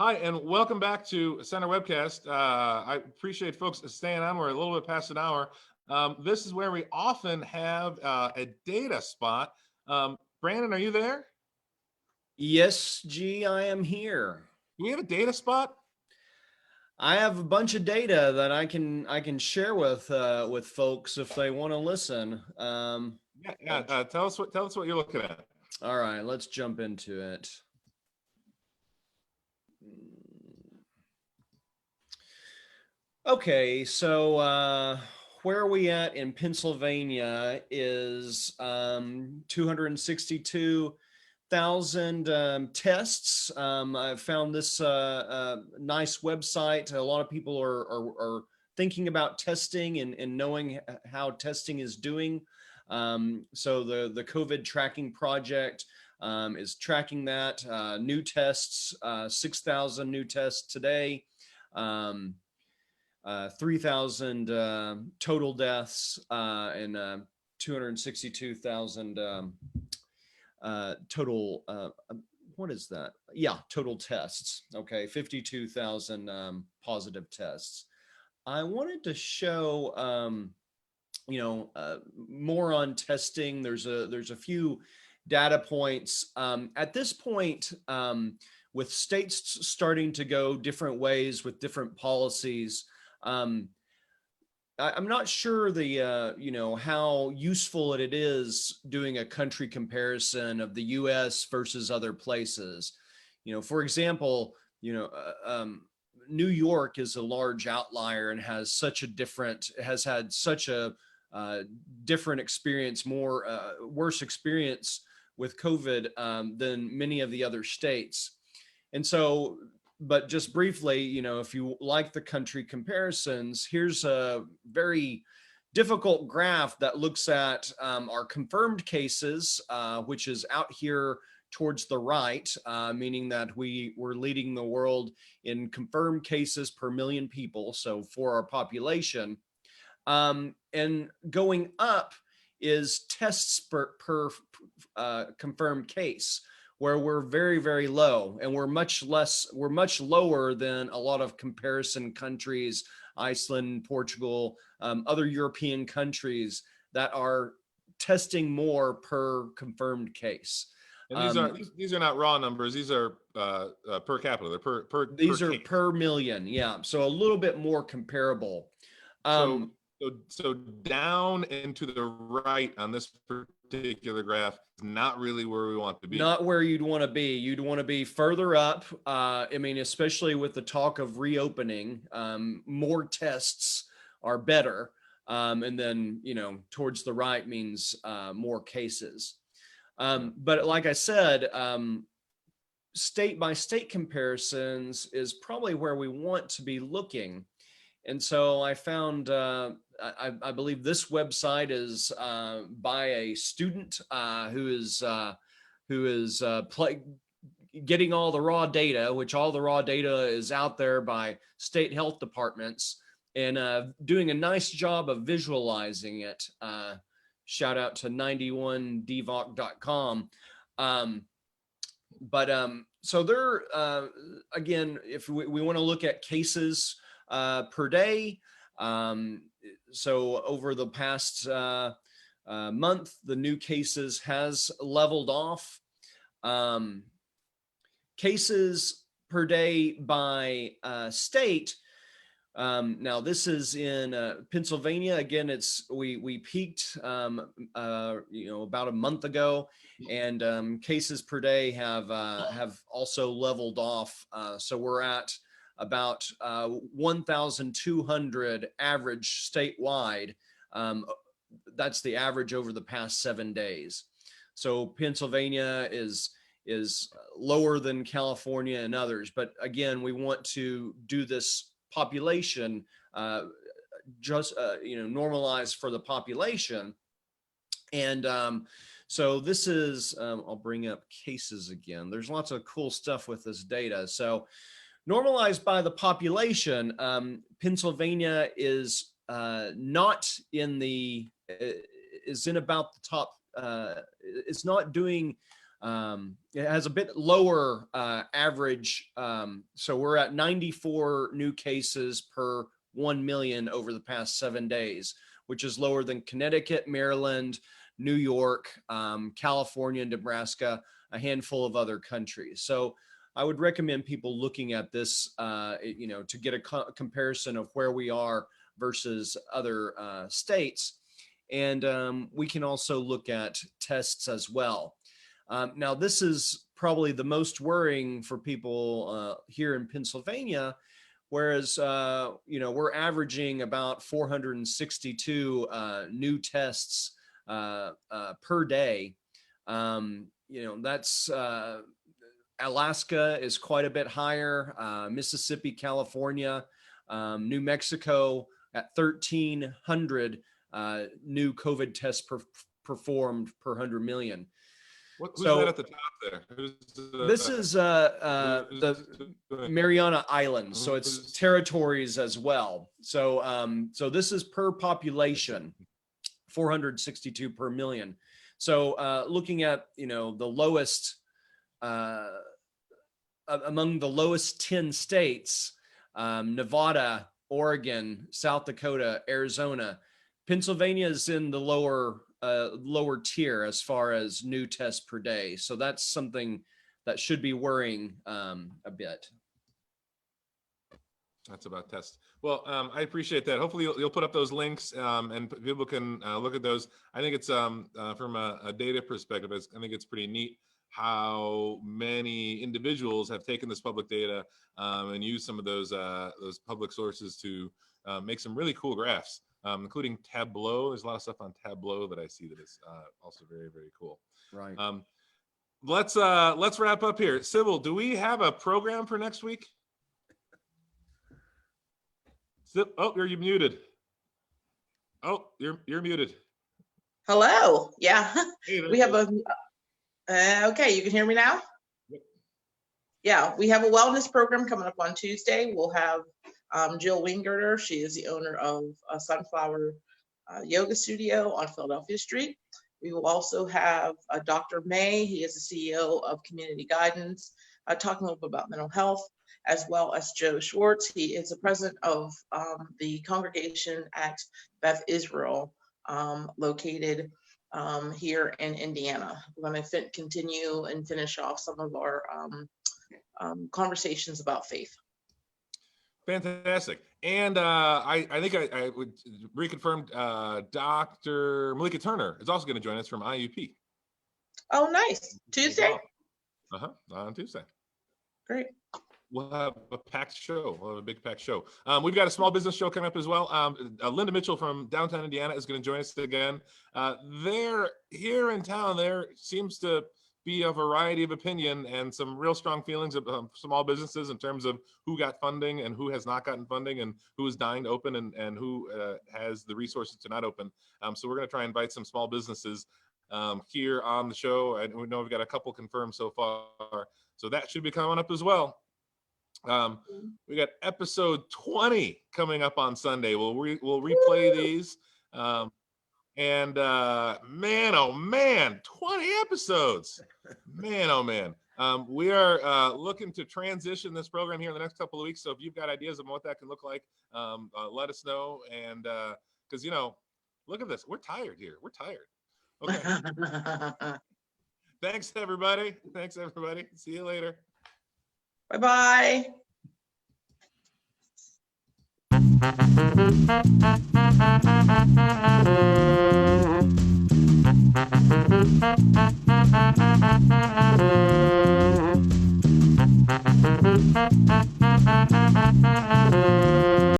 Hi, and welcome back to Center Webcast. I appreciate folks staying on. We're a little bit past an hour. This is where we often have a data spot. Brandon, are you there? Yes, G, I am here. Do we have a data spot? I have a bunch of data that I can share with folks if they want to listen. Yeah. Tell us what you're looking at. All right, let's jump into it. Okay, so where are we at in Pennsylvania is 262,000 tests. I found this nice website. A lot of people are thinking about testing and knowing how testing is doing. So the COVID tracking project is tracking that. New tests, 6,000 new tests today. 3,000 total deaths and 262,000 total. What is that? Yeah, total tests. Okay, 52,000 positive tests. I wanted to show, more on testing. There's a few data points at this point. With states starting to go different ways with different policies, um, I'm not sure how useful it is doing a country comparison of the U.S. versus other places. For example, New York is a large outlier and has had such a different experience, more worse experience with COVID than many of the other states. And so, but just briefly, if you like the country comparisons, here's a very difficult graph that looks at our confirmed cases, which is out here towards the right, meaning that we were leading the world in confirmed cases per million people. So for our population, and going up is tests per confirmed case, where we're very, very low, and we're much lower than a lot of comparison countries, Iceland, Portugal, other European countries that are testing more per confirmed case. And these are not raw numbers. These are per capita. They're these per are case. per million. Yeah, so a little bit more comparable. So down and to the right on this particular graph is not really where we want to be. Not where you'd want to be. You'd want to be further up. I mean, especially with the talk of reopening, more tests are better. And then, towards the right means more cases. But like I said, state by state comparisons is probably where we want to be looking. And so I found, I believe this website is by a student who is getting all the raw data, which all the raw data is out there by state health departments, and doing a nice job of visualizing it. Shout out to 91dvoc.com. So there, again, if we want to look at cases per day, so over the past month, the new cases has leveled off. Cases per day by state. Now this is in Pennsylvania. Again, we peaked about a month ago, and cases per day have also leveled off. So we're at about 1,200 average statewide. That's the average over the past 7 days. So Pennsylvania is lower than California and others. But again, we want to do this population, normalize for the population. And so this is, I'll bring up cases again. There's lots of cool stuff with this data. So normalized by the population, Pennsylvania is not in the, is in about the top, it's not doing It has a bit lower average. So we're at 94 new cases per 1 million over the past 7 days, which is lower than Connecticut, Maryland, New York, California, Nebraska, a handful of other countries. So I would recommend people looking at this, to get a comparison of where we are versus other states. And we can also look at tests as well. Now, this is probably the most worrying for people here in Pennsylvania, whereas, we're averaging about 462 new tests per day. That's Alaska is quite a bit higher, Mississippi, California, New Mexico at 1,300 new COVID tests performed per 100 million. Who's that at the top there? This is the Mariana Islands, so it's territories as well. So this is per population, 462 per million. So looking at the lowest among the lowest 10 states, Nevada, Oregon, South Dakota, Arizona, Pennsylvania is in the lower tier as far as new tests per day. So that's something that should be worrying a bit. That's about tests. Well, I appreciate that. Hopefully you'll put up those links and people can look at those. I think it's from a data perspective, I think it's pretty neat how many individuals have taken this public data and used some of those public sources to make some really cool graphs, including Tableau. There's a lot of stuff on Tableau that I see that is also very, very cool. Right. Let's wrap up here. Sybil, do we have a program for next week? Oh, you're muted. Oh, you're muted. Hello. Yeah, Hey, we have a. Okay, you can hear me now. Yep. Yeah, we have a wellness program coming up on Tuesday. We'll have Jill Winggerter. She is the owner of a Sunflower Yoga Studio on Philadelphia Street. We will also have Dr. May. He is the CEO of Community Guidance, talking a little bit about mental health, as well as Joe Schwartz. He is the president of the congregation at Beth Israel, located here in Indiana. We're going to continue and finish off some of our conversations about faith. Fantastic. And I think I would reconfirm Dr. Malika Turner is also going to join us from IUP. Oh, nice. Tuesday? On Tuesday. Great. We'll have a packed show. We'll have a big packed show. We've got a small business show coming up as well. Linda Mitchell from downtown Indiana is going to join us again. There, here in town, there seems to be a variety of opinion and some real strong feelings of small businesses in terms of who got funding and who has not gotten funding and who is dying to open and who has the resources to not open. So we're going to try and invite some small businesses here on the show. And we know we've got a couple confirmed so far. So that should be coming up as well. We got episode 20 coming up on Sunday. We'll replay these. Man, oh man, 20 episodes. Man, oh man. We are looking to transition this program here in the next couple of weeks. So if you've got ideas of what that can look like, let us know. And because, look at this. We're tired here. We're tired. Okay. Thanks, everybody. See you later. Bye-bye.